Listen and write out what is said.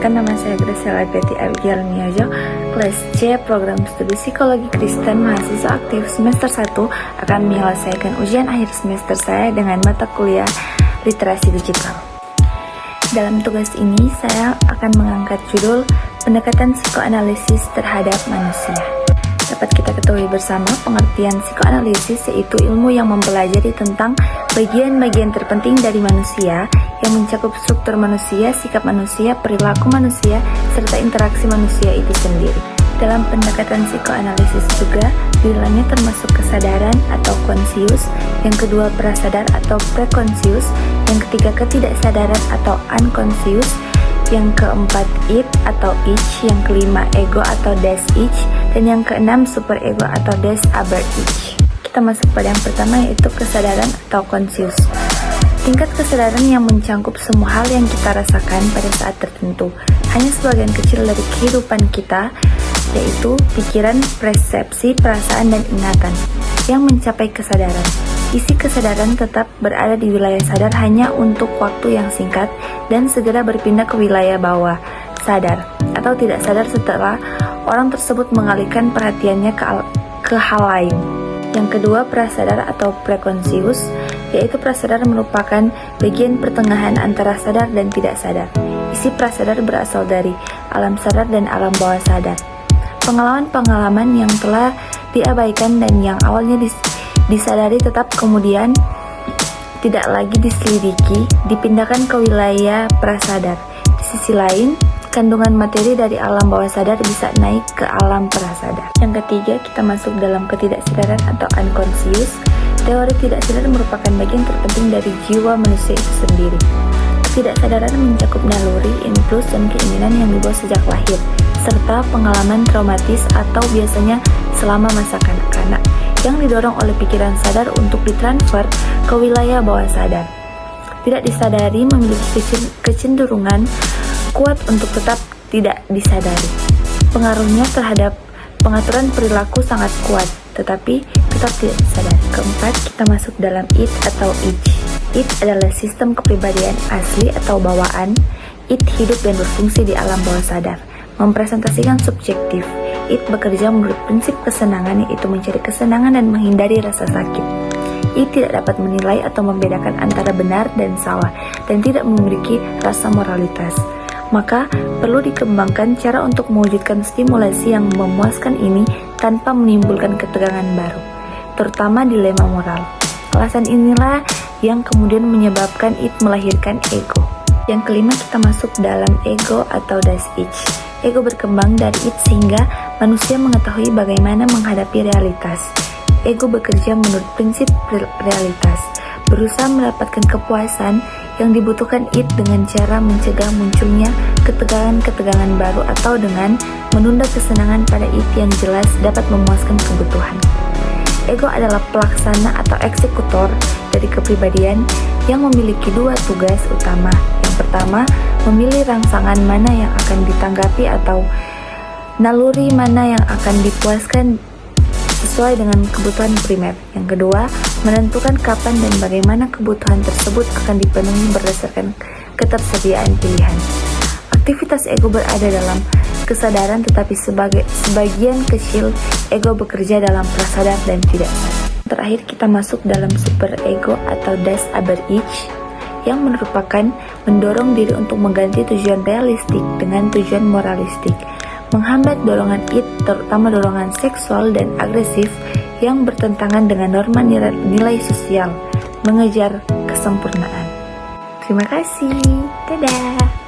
Perkenalkan, nama saya Graciela Betty Abigail Miajo, kelas C Program Studi Psikologi Kristen, mahasiswa aktif semester 1, akan menyelesaikan ujian akhir semester saya dengan mata kuliah Literasi Digital. Dalam tugas ini, saya akan mengangkat judul Pendekatan Psikoanalisis Terhadap Manusia. Dapat kita ketahui bersama, pengertian psikoanalisis yaitu ilmu yang mempelajari tentang bagian-bagian terpenting dari manusia yang mencakup struktur manusia, sikap manusia, perilaku manusia, serta interaksi manusia itu sendiri. Dalam pendekatan psikoanalisis juga, di dalamnya termasuk kesadaran atau konsius, yang kedua prasadar atau prekonsius, yang ketiga ketidaksadaran atau unconscious, yang keempat id atau ich, yang kelima ego atau das ich, dan yang keenam superego atau das aber ich. Kita masuk pada yang pertama, yaitu kesadaran atau konsius. Tingkat kesadaran yang mencangkup semua hal yang kita rasakan pada saat tertentu. Hanya sebagian kecil dari kehidupan kita, yaitu pikiran, persepsi, perasaan, dan ingatan yang mencapai kesadaran. Isi kesadaran tetap berada di wilayah sadar hanya untuk waktu yang singkat dan segera berpindah ke wilayah bawah sadar atau tidak sadar setelah orang tersebut mengalihkan perhatiannya ke hal lain. Yang kedua, prasadar atau prekonsius, yaitu prasadar merupakan bagian pertengahan antara sadar dan tidak sadar. Isi prasadar berasal dari alam sadar dan alam bawah sadar. Pengalaman-pengalaman yang telah diabaikan dan yang awalnya disadari tetap kemudian tidak lagi diselidiki, dipindahkan ke wilayah prasadar. Di sisi lain, kandungan materi dari alam bawah sadar bisa naik ke alam prasadar. Yang ketiga, kita masuk dalam ketidaksadaran atau unconscious. Teori tidak sadar merupakan bagian terpenting dari jiwa manusia itu sendiri. Ketidaksadaran mencakup naluri, impuls, dan keinginan yang dibawa sejak lahir, serta pengalaman traumatis atau biasanya selama masa kanak-kanak yang didorong oleh pikiran sadar untuk ditransfer ke wilayah bawah sadar. Tidak disadari memiliki kecenderungan kuat untuk tetap tidak disadari. Pengaruhnya terhadap pengaturan perilaku sangat kuat, tetapi tetap tidak disadari. Keempat, kita masuk dalam id atau ich. Id adalah sistem kepribadian asli atau bawaan. Id hidup dan berfungsi di alam bawah sadar, mempresentasikan subjektif. Id bekerja menurut prinsip kesenangan, yaitu mencari kesenangan dan menghindari rasa sakit. Id tidak dapat menilai atau membedakan antara benar dan salah, dan tidak memiliki rasa moralitas. Maka, perlu dikembangkan cara untuk mewujudkan stimulasi yang memuaskan ini tanpa menimbulkan ketegangan baru, terutama dilema moral. Alasan inilah yang kemudian menyebabkan id melahirkan ego. Yang kelima, kita masuk dalam ego atau das ich. Ego berkembang dari id sehingga manusia mengetahui bagaimana menghadapi realitas. Ego bekerja menurut prinsip realitas, berusaha mendapatkan kepuasan yang dibutuhkan id dengan cara mencegah munculnya ketegangan-ketegangan baru atau dengan menunda kesenangan pada id yang jelas dapat memuaskan kebutuhan. Ego adalah pelaksana atau eksekutor dari kepribadian yang memiliki dua tugas utama. Yang pertama, memilih rangsangan mana yang akan ditanggapi atau naluri mana yang akan dipuaskan sesuai dengan kebutuhan primer. Yang kedua, menentukan kapan dan bagaimana kebutuhan tersebut akan dipenuhi berdasarkan ketersediaan pilihan. Aktivitas ego berada dalam kesadaran, tetapi sebagian kecil ego bekerja dalam prasadar dan tidak sadar. Terakhir, kita masuk dalam superego atau das aber ich, yang merupakan mendorong diri untuk mengganti tujuan realistik dengan tujuan moralistik, menghambat dorongan id, terutama dorongan seksual dan agresif yang bertentangan dengan norma nilai sosial, mengejar kesempurnaan. Terima kasih, dadah.